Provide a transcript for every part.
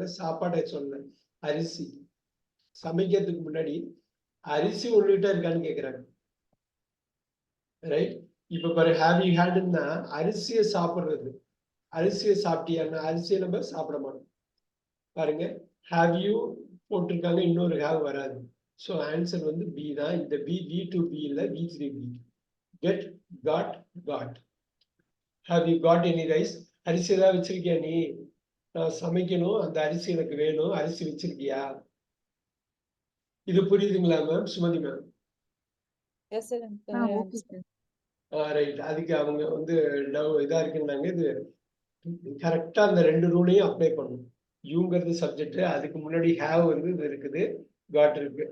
கேக்குறாங்க சாப்பாடை சொல்ல அரிசி சமைக்கிறதுக்கு முன்னாடி அரிசி உங்ககிட்ட இருக்கான்னு கேக்குறாங்க ரைட் இப்ப பாரு ஹேவ் யூ ஹேட்னா அரிசியை சாப்பிடுறது அரிசியை சாப்பிட்டியான்னா அரிசியை நம்ம சாப்பிட மாட்டோம் பாருங்க ஹேவ் யூ போட்டிருக்காங்க இன்னொரு ஹேவ் வராது ஸோ ஆன்சர் வந்து பி தான் இந்த பி V2 பி இல்லை V3 be get got got have you got any rice அரிசி ஏதாவது வச்சிருக்கியா நீ நான் சமைக்கணும் அந்த அரிசி எனக்கு வேணும் அரிசி வச்சிருக்கியா இது புரியுதுங்களா மேம் சுமதி மேம் ரைட் அதுக்கு அவங்க வந்து இதா இருக்குன்னாங்க இது கரெக்டா அந்த ரெண்டு ரூலையும் அப்ளை பண்ணணும் யூங்கிறது சப்ஜெக்ட் அதுக்கு முன்னாடி ஹேவ் வந்து இது இருக்குது காட் இருக்கு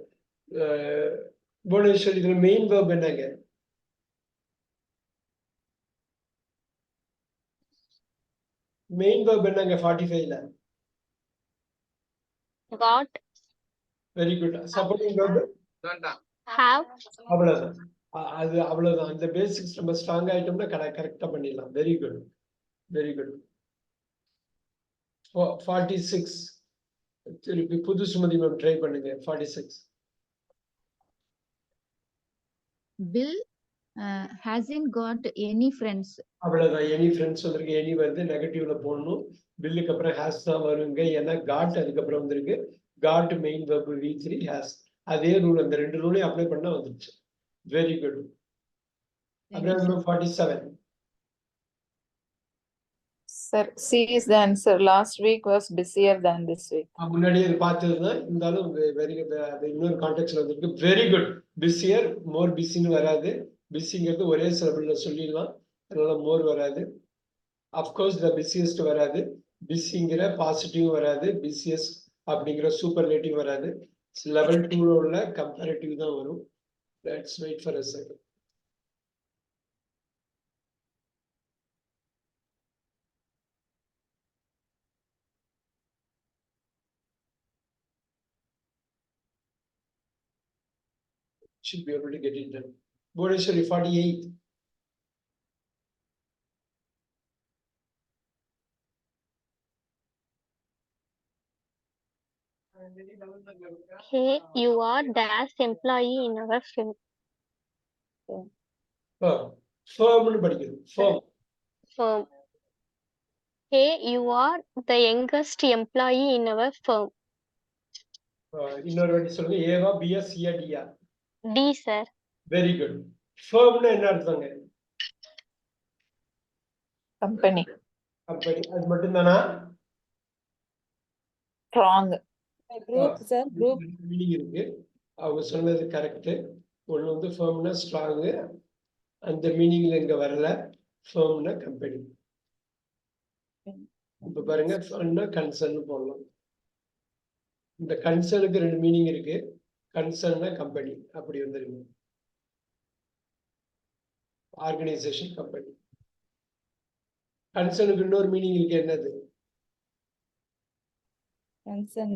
புவனேஸ்வர் இதுல மெயின் வேர்ப் என்னங்க மெயின் வேர்ப் என்னங்க 45ல got very good supporting verb have அவ்வளவுதான் அது அவ்வளவுதான் அந்த பேசிக்ஸ் நம்ம ஸ்ட்ராங் ஆயிட்டோம்னா கரெக்டா பண்ணிடலாம் வெரி குட் வெரி குட் 46 திருப்பி புது சுமதி மேம் ட்ரை பண்ணுங்க 46 Bill hasn't got any friends. அவ்வளவுதான் எனி ஃப்ரெண்ட்ஸ் வந்திருக்கு எனி வந்து நெகட்டிவ்ல போடணும் பில்லுக்கு அப்புறம் ஹேஸ் தான் வருங்க ஏன்னா காட் அதுக்கப்புறம் வந்திருக்கு got main verb V3 has அதே ரூல் அந்த ரெண்டு ரூலையும் அப்ளை பண்ணா வந்துருச்சு வெரி குட் அப்புறம் 47 Sir, C is the answer. Last week was busier than this week. முன்னாடியே இது பார்த்ததுதான் இருந்தாலும் வெரி இன்னொரு கான்டெக்ட்ல வந்திருக்கு வெரி குட் பிஸியர் மோர் பிஸின்னு வராது பிஸிங்கிறது ஒரே சிலபிள்ல சொல்லிடலாம் அதனால மோர் வராது அஃப்கோர்ஸ் த பிஸியஸ்ட் வராது பிஸிங்கிற பாசிட்டிவ் வராது பிஸியஸ்ட் அப்படிங்கிற சூப்பர்லேட்டிவ் வராது லெவல் 2 உள்ள கம்பேரிட்டிவ் தான் வரும் let's wait for a second should be able to get it done. Bhuvaneshwari 48. Hey, you are dash employee in our firm. Firm படிக்கணும் firm. Firm. Hey, you are the youngest employee in our firm. இன்னொரு வாட்டி சொல்லுங்க ஏவா பியா சியா டியா D sir. Very good ஃபர்ம்னா என்ன அர்த்தங்க Company. Company அது மட்டும் தானா Wrong. Group, sir, group. Meaning இருக்கு அவங்க சொன்னது கரெக்ட் ஒன்று வந்து ஃபர்ம்னா ஸ்ட்ராங் அந்த மீனிங்ல இங்க வரல ஃபர்ம்னா கம்பெனி இப்ப பாருங்க ஃபர்ம்னா கன்சர்ன் போடலாம் இந்த கன்சர்னுக்கு ரெண்டு மீனிங் இருக்கு கன்சர்ன்னா கம்பெனி அப்படி வந்துருங்க ஆர்கனைசேஷன் கம்பெனி கன்சர்னுக்கு இன்னொரு மீனிங் இருக்கு என்னது Concern.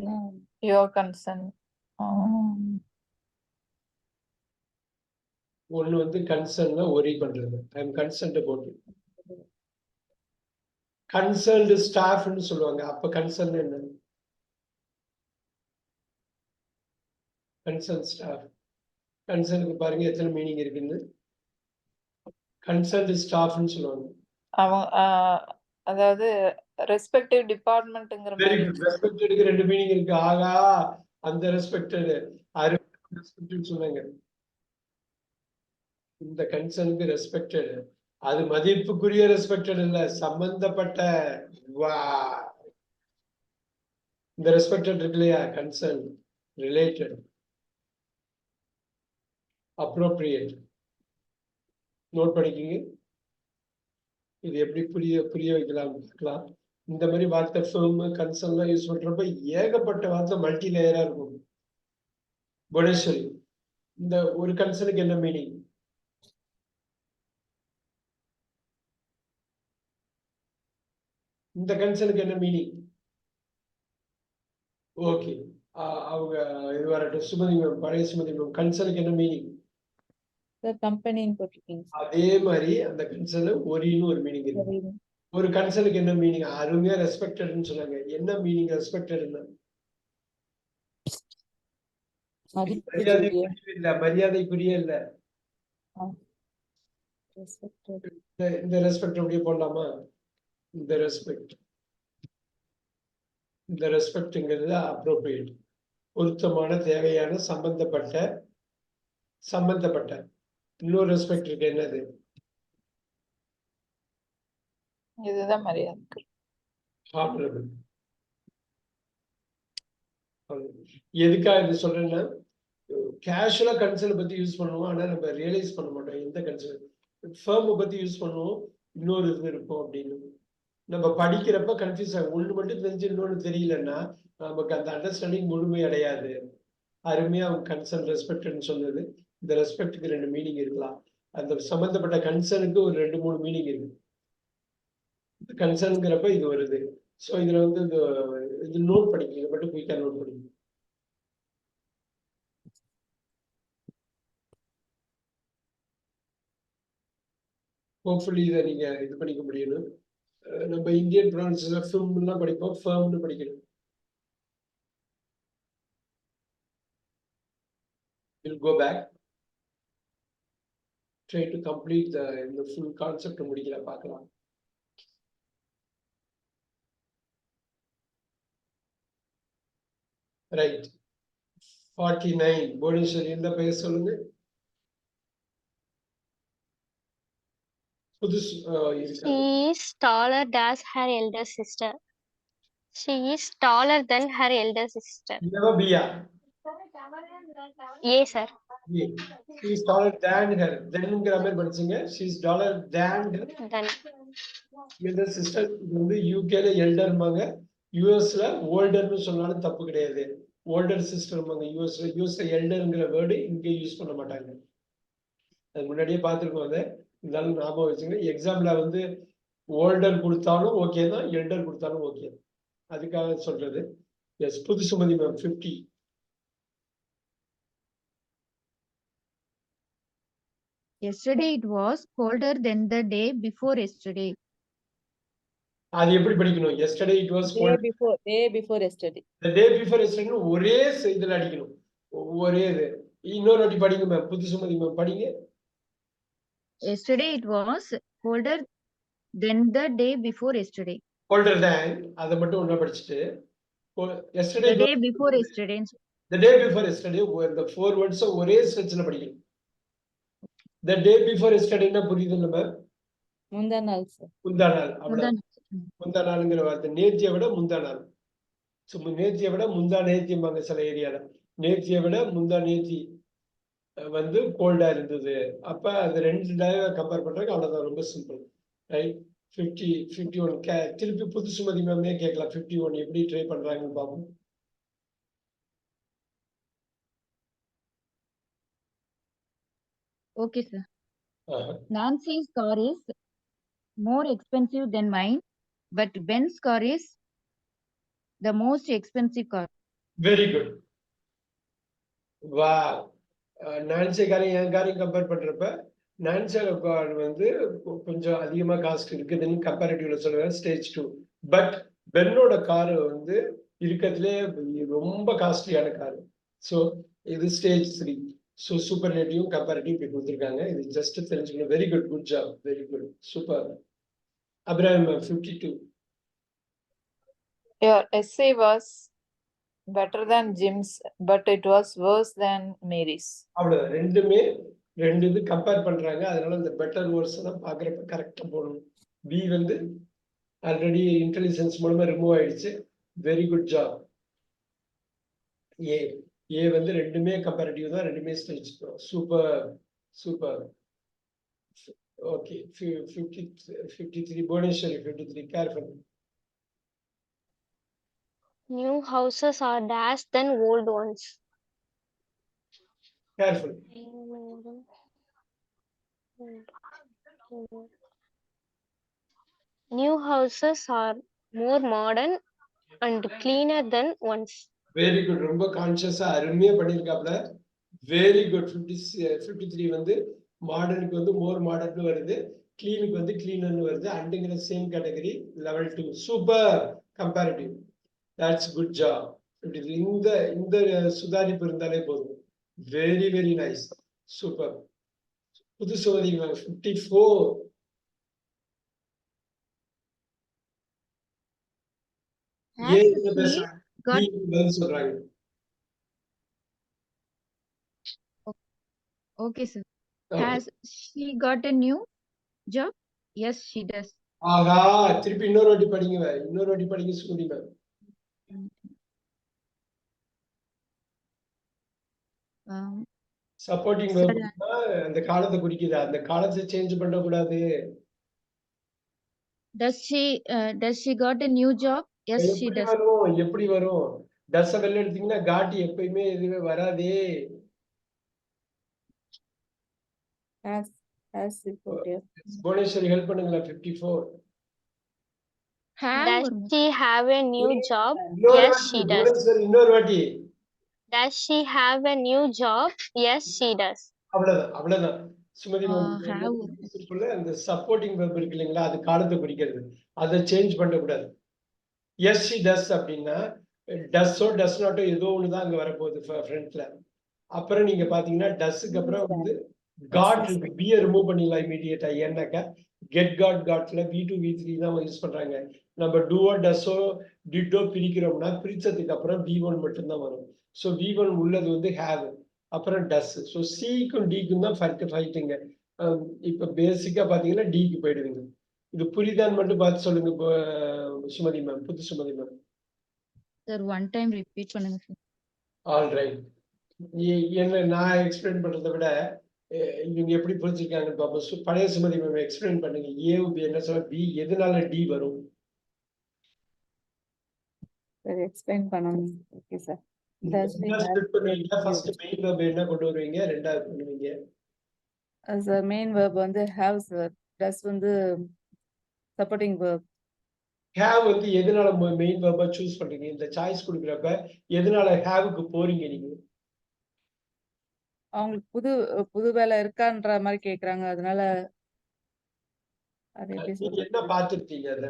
Your concern. ஒண்ணு வந்து கன்சர்ன்னா ஒரி பண்றது I am concerned about concerned ஸ்டாஃப்னு சொல்லுவாங்க அப்ப கன்சர்ன் என்ன கன்சர்ன் ஸ்டாஃப் கன்சர்னுக்கு பாருங்க எத்தனை மீனிங் இருக்குன்னு கன்சர்ன்டு ஸ்டாஃப்னு சொல்லுவாங்க அதாவது ரெஸ்பெக்டிவ் டிபார்ட்மெண்ட்ங்கற வெரி மாதிரி. குட் ரெஸ்பெக்டடுக்கு ரெண்டு மீனிங் இருக்கு ஆகா அந்த ரெஸ்பெக்டட் ரெஸ்பெக்டட் சொன்னாங்க இந்த கன்சர்னுக்கு ரெஸ்பெக்டட் அது மதிப்புக்குரிய ரெஸ்பெக்டட் இல்ல சம்பந்தப்பட்ட இந்த ரெஸ்பெக்டட் இருக்கு இல்லையா கன்சர்ன் ரிலேட்டட் அப்ரோப்ரியேட் நோட் பண்ணிக்கிங்க இது எப்படி புரிய வைக்கலாம் பார்க்கலாம் இந்த மாதிரி வார்த்தை ஃபிலிம் கன்சர்ன்லாம் யூஸ் பண்றப்ப ஏகப்பட்ட வார்த்தை மல்டி லேயரா இருக்கும் புவனேஸ்வரி இந்த ஒரு கன்சர்னுக்கு என்ன மீனிங் இந்த கன்சர்னுக்கு என்ன மீனிங் ஓகே அவங்க இது வரட்டும் சுமதி மேம் பழைய சுமதி மேம் கன்சர்னுக்கு என்ன meaning The company in Portuguese. அதே மாதிரி அந்த கன்சர்ன்ல ஒரின்னு ஒரு மீனிங் இருக்கு ஒரு கன்சர்னுக்கு என்ன மீனிங்? அருமையா ரெஸ்பெக்டட்னு சொன்னாங்க. என்ன மீனிங் ரெஸ்பெக்டட்னா? மரியாதைக்குரிய இல்ல, மரியாதைக்குரிய இல்ல. Respected. இந்த ரெஸ்பெக்ட் அப்படியே போடலாமா? இந்த ரெஸ்பெக்ட், இந்த ரெஸ்பெக்ட்ங்கிறது அப்ரோப்ரியேட், பொருத்தமான, தேவையான, சம்பந்தப்பட்ட. இன்னொரு ரெஸ்பெக்ட் இருக்கு, என்னது? இதுதான் மரியாதை. ஹானரபிள். எதுக்காக இது சொல்றேன்னா, கேஷுவலா கன்சர்ன் பத்தி யூஸ் பண்ணுவோம், ஆனா நம்ம ரியலைஸ் பண்ண மாட்டோம் எந்த கன்சர்ன். ஃபேர்ம் பத்தி யூஸ் பண்ணுவோம், இன்னொரு இது இருக்கும் அப்படின்னு. நம்ம படிக்கிறப்ப கன்ஃபியூஸ் ஆகும். ஒண்ணு மட்டும் தெரிஞ்சு இன்னொன்னு தெரியலன்னா நமக்கு அந்த அண்டர்ஸ்டாண்டிங் முழுமை அடையாது. அருமையா அவங்க கன்சர்ன் ரெஸ்பெக்ட்னு சொன்னது. இந்த ரெஸ்பெக்டுக்கு 2 மீனிங் இருக்கலாம். அந்த சம்பந்தப்பட்ட கன்சர்னுக்கு ஒரு 2-3 மீனிங் இருக்கு. கன்சர்ன்ங்கிறப்ப இது வருது. ஸோ இதுல வந்து இது நோட் பண்ணிக்கங்க, இதை மட்டும் குயிக்கா நோட் பண்ணிக்கங்க. ஹோப்ஃபுல்லி இதை நீங்க இது பண்ணிக்க முடியணும். நம்ம இந்தியன் ப்ரொனன்சியேஷன்ல ஃபிம்லாம் படிப்போம், ஃபர்ம்னு படிக்கணும். We'll go back. Try to complete the full concept முடிக்கல பார்க்கலாம். Right. 49. புவனேஸ்வரி இந்த பெயர் சொல்லுங்க. புதுசு She is taller than her elder sister. She is taller than her elder sister. Never be a. Yes, sir. Yeah. She is taller than her. Thenங்கிற மாதிரி படிச்சீங்க. She is taller than her Then elder sister. இது வந்து யூகேல எல்டர்மாங்க, யூஎஸ்ல ஓல்டர்னு சொன்னாலும் தப்பு கிடையாது. Older சிஸ்டர்மாங்க யூஎஸ்ல எல்டர்ங்கிற வேர்டு இங்கே யூஸ் பண்ண மாட்டாங்க. அது முன்னாடியே பார்த்துருக்கோம். அதை இருந்தாலும் ஞாபகம் வச்சுங்க. எக்ஸாம்ல வந்து ஓல்டர் கொடுத்தாலும் ஓகே தான், எல்டர் கொடுத்தாலும் ஓகே. அதுக்காக சொல்றது. எஸ், புது Sumathi ma'am 50. Yesterday it was colder than the day before yesterday. அது எப்படி படிக்கணும்? Yesterday it was cold. Day before yesterday. the day before yesterday ஒரே இதுல அடிக்கணும். ஒரே இது. இன்னொரு வாட்டி படிங்க மேம், புது சுமதி மேம் படிங்க. Yesterday it was colder than the day before yesterday. colder than அதை மட்டும் ஒண்ணா படிச்சுட்டு yesterday The day before yesterday. the day before yesterday the 4 words ஒரே ஸ்ட்ரெச்ல படிக்கணும். the day before yesterday னா புரியுது நம்ம? முந்தா நாள் சார். முந்தா நாள். அவ்வளவு. முந்தா நாளுங்கிற வார்த்தை நேத்தியை விட முந்தா நாள். நேத்தியை விட முந்தா நேத்தியம்பாங்க சில ஏரியால. நேத்தியை விட முந்தா நேத்தி வந்து கோல்டா இருந்தது. அப்ப அது 2 டேவை கம்பேர் பண்றாங்க. அவ்வளவுதான், ரொம்ப சிம்பிள். ரைட். 51 திருப்பி புது சுமதி மேமே கேட்கலாம். 51 எப்படி ட்ரை பண்றாங்கன்னு பார்ப்போம். Okay, sir. Nancy's car is more expensive than mine, but Ben's car is the most expensive car. Very good. வா, நான்சி காரையும் என் காரையும் கம்பேர் பண்றப்ப நான்சியோட கார் வந்து கொஞ்சம் அதிகமா காஸ்ட் இருக்குதுன்னு கம்பேரிட்டிவ்ல சொல்லுவேன், ஸ்டேஜ் 2. பட் பென்னோட கார் வந்து இருக்கிறதுலே ரொம்ப காஸ்ட்லியான கார். ஸோ இது ஸ்டேஜ் 3. ஸோ சூப்பர்லேட்டிவ் கம்பேரிட்டிவ் இப்படி கொடுத்துருக்காங்க. இது ஜஸ்ட் தெரிஞ்சுக்கணும். Very good, good job, very good, super. Abraham 52. Your essay was better than Jim's, but it was worse than Mary's. அவ்வளவுதான். ரெண்டுமே 2 இது கம்பேர் பண்றாங்க. அதனால இந்த பெட்டர் வேர்ட்ஸ் எல்லாம் பாக்குறப்ப கரெக்டா போடணும். பி வந்து ஆல்ரெடி இன்டெலிஜென்ஸ் மூலமா ரிமூவ் ஆயிடுச்சு. Very good job. ஏ வந்து ரெண்டுமே கம்பேரிட்டிவ் தான், ரெண்டுமே stage. Super super. Okay. 53 Bhuvaneswari 53. Careful. new houses are dash than old ones. கேர்ஃபுல். New houses are more modern and cleaner than ones. Very good. ரொம்ப கான்சியஸா அருமையா பண்ணிருக்காப்ல. Very good. 53 வந்து மாடர்னுக்கு வந்து மோர் மாடர்ன் வருது. கிளீனுக்கு வந்து கிளீனர்னு வருது. அண்டுங்கிற same category level 2. Super comparative. That's good job. இந்த இந்த சுதாரிப்பு இருந்தாலே போதும். Very very nice. சூப்பர். புது சோதனை 54. Has ஏன் she பேசுறாங்க? got பதில் சொல்றாங்க. okay, sir. Okay. Has she got a new job? Yes, she does. ஆகா, திருப்பி இன்னொரு வாட்டி படிங்க Sumathi ma'am. Um, supporting sir, அந்த காலத்தை குறிக்குது. அந்த காலத்தை சேஞ்ச் பண்ணக்கூடாது. does she got a new job? Yes, she எப்படி does. வரும்? எப்படி வரும்? டஸ் வெளில எடுத்தீங்கன்னா காட்டி எப்பயுமே எதுவுமே வராதே. Has report, yeah. Bhuvaneswari help பண்ணுங்களா? 54. Have Does or she have a new job? இன்னொரு Yes, வாட்டி she does. புவனேஸ்வரி இன்னொரு வாட்டி. Does she have a new job? Yes, she does. அவ்வளவுதான். சுமதி have மேம் அந்த சப்போர்ட்டிங் வெர்ப் இருக்கு இல்லைங்களா, அது காலத்தை குறிக்கிறது. அதை சேஞ்ச் பண்ணக்கூடாது. எஸ் ஷி டஸ் அப்படின்னா டஸ்ஸோ டஸ் நாட்டோ ஏதோ ஒண்ணுதான் அங்க வரப்போகுது ஃப்ரண்ட்ல. அப்புறம் நீங்க பாத்தீங்கன்னா டஸ்ஸுக்கு அப்புறம் வந்து காட் இருக்கு. பியை ரிமூவ் பண்ணிடலாம் இமீடியட்டா. ஏன்னாக்கா கெட் காட்ல V2 V3 தான் யூஸ் பண்றாங்க. நம்ம டூவோ டஸ்ஸோ டிட்டோ பிரிக்கிறோம்னா பிரிச்சதுக்கு அப்புறம் V1 மட்டும்தான் வரும். ஸோ V1 உள்ளது வந்து ஹேவ், அப்புறம் டஸ். ஸோ சிக்கும் டிக்கும் தான் ஃபைட்டுங்க. இப்ப பேசிக்கா பாத்தீங்கன்னா டிக்கு போயிடுவீங்க. இது புரியுதான்னு மட்டும் பார்த்து சொல்லுங்க சுமதி மேம், புது Sumathi ma'am. sir, one time repeat பண்ணுங்க sir. All right. என்ன நான் எக்ஸ்பிளைன் பண்றதை விட இவங்க எப்படி புரிஞ்சுருக்காங்க பாப்போம். பழைய சுமதி மேம் எக்ஸ்பிளைன் பண்ணுங்க. ஏ என்ன சொல்ல, பி எதனால டி வரும்? Sir, explain பண்ணணும். Okay, sir. Does she have split பண்ணுவீங்க. First used? மெயின் வெர்ப் என்ன கொண்டு வருவீங்க, ரெண்டாவது பண்ணுவீங்க. As a main verb வந்து have, sir. Does வந்து supporting verb. ஹேவ் வந்து எதனால மெயின் வெர்பா சூஸ் பண்றீங்க? இந்த சாய்ஸ் கொடுக்குறப்ப எதனால ஹேவுக்கு போறீங்க நீங்க? அவங்களுக்கு புது வேலை இருக்கான்ற மாதிரி கேக்குறாங்க, அதனால அது எப்படி நீங்க சொல்றது? என்ன பார்த்துருக்கீங்க? அதுல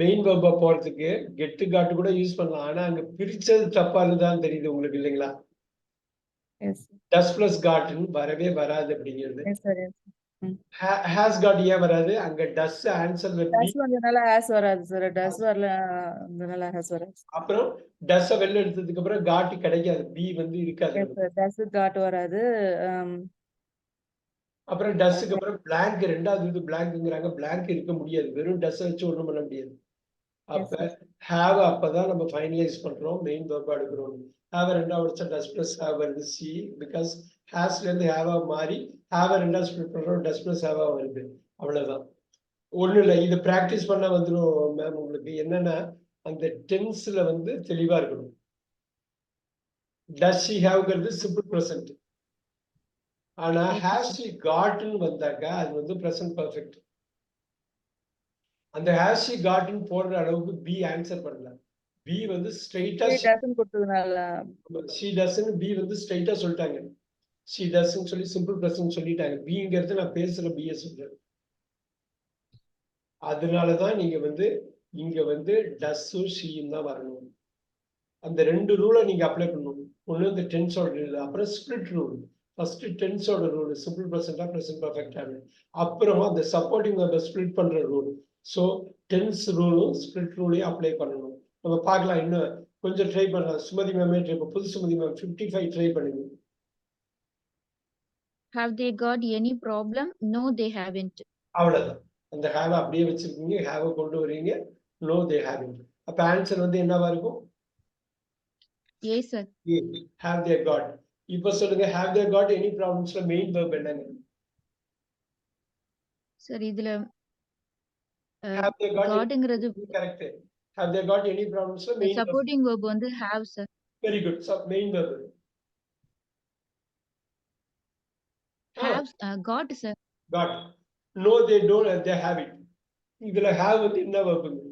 மெயின் வெர்பா போறதுக்கு கெட்டு காட்டு கூட யூஸ் பண்ணலாம். ஆனா அங்க பிரிச்சது தப்பா இருந்துதான் தெரியுது உங்களுக்கு இல்லைங்களா? Yes, டஸ் பிளஸ் காட்னு வரவே வராது அப்படிங்கிறது. yes, sir, yes. Has God ஏன் வராது? அங்க டஸ் ஆன்சர் Does வந்ததுனால has வராது சார். Does வரலனால has வராது. அப்புறம் டஸ் வெளில எடுத்ததுக்கு அப்புறம் காட் கிடைக்காது. பி வந்து இருக்காது. Yes, sir. Does got வராது. அப்புறம் டஸ்க்கு அப்புறம் பிளாங்க், ரெண்டாவது இது பிளாங்க்ங்கிறாங்க. பிளாங்க் இருக்க முடியாது. வெறும் டஸ் வச்சு ஒண்ணும் பண்ண முடியாது. அப்ப ஹேவ் அப்பதான் நம்ம ஃபைனலைஸ் பண்றோம், மெயின் வெர்பா எடுக்கிறோம். ஹேவ் ரெண்டாவது வச்சா டஸ் பிளஸ் ஹேவ் வருது சி. பிகாஸ் ஹேஸ்ல இருந்து ஹேவா மாறி ஹேவ் ரெண்டாவது ஸ்பிளிட் பண்றோம், டஸ் பிளஸ் ஹேவா வருது. அவ்வளவுதான். ஒண்ணு இல்லை, இது பிராக்டிஸ் பண்ண வந்துடும் மேம். உங்களுக்கு என்னன்னா அந்த டென்ஸ்ல வந்து தெளிவா இருக்கணும். டஸ் ஷி ஹேவ்ங்கிறது சிம்பிள் ப்ரெசன்ட். ஆனா ஹேஸ் ஷி காட்னு வந்தாக்கா அது வந்து ப்ரெசன்ட் பர்ஃபெக்ட். அந்த ஹேஸ் ஷி காட்னு போடுற அளவுக்கு பி ஆன்சர் பண்ணல. பி வந்து ஸ்ட்ரைட்டா கொடுத்ததுனால ஷி டஸ்ன்னு பி வந்து ஸ்ட்ரைட்டா சொல்லிட்டாங்க. ஷி டஸ்ன்னு சொல்லி சிம்பிள் ப்ரெசன்ட் சொல்லிட்டாங்க. பிங்கிறது நான் பேசுற பிஏ சொல்றேன். அதனாலதான் நீங்க வந்து இங்க வந்து டஸ்ஸும் ஷீயும் தான் வரணும். அந்த ரெண்டு ரூலை நீங்க அப்ளை பண்ணணும். ஒண்ணு இந்த டென்ஸோட ரூல், அப்புறம் ஸ்பிளிட் ரூல். ஃபர்ஸ்ட் டென்ஸோட ரூல் சிம்பிள் ப்ரெசென்ட்டா ப்ரெசென்ட் பர்ஃபெக்டான, அப்புறம் அந்த சப்போர்ட்டிங் வெர்பை ஸ்பிளிட் பண்ற ரூல். ஸோ டென்ஸ் ரூலும் ஸ்பிளிட் ரூலையும் அப்ளை பண்ணணும். நம்ம பார்க்கலாம், இன்னும் கொஞ்சம் ட்ரை பண்ணலாம். சுமதி மேமே ட்ரை பண்ண, புது சுமதி மேம் 55 ட்ரை பண்ணுங்க. Have they got any problem? No, they haven't. அவ்வளவுதான். அந்த ஹேவ அப்படியே வச்சிருக்கீங்க, ஹேவ கொண்டு வரீங்க. No they having. அப்ப ஆன்சர் வந்து என்னவா இருக்கும்? Yes, sir. Have they got. இப்ப சொல்லுங்க, have they got any problemsல மெயின் வெர்ப் என்னங்க? Sir, இதுல Have they got gotங்கிறது கரெக்ட். Have they got any problemsல மெயின் வெர்ப். supporting verb வந்து have, sir. Very good. Main verb Have got, sir. got. No they don't, they have it. இதுல have வந்து என்ன வெர்புங்க?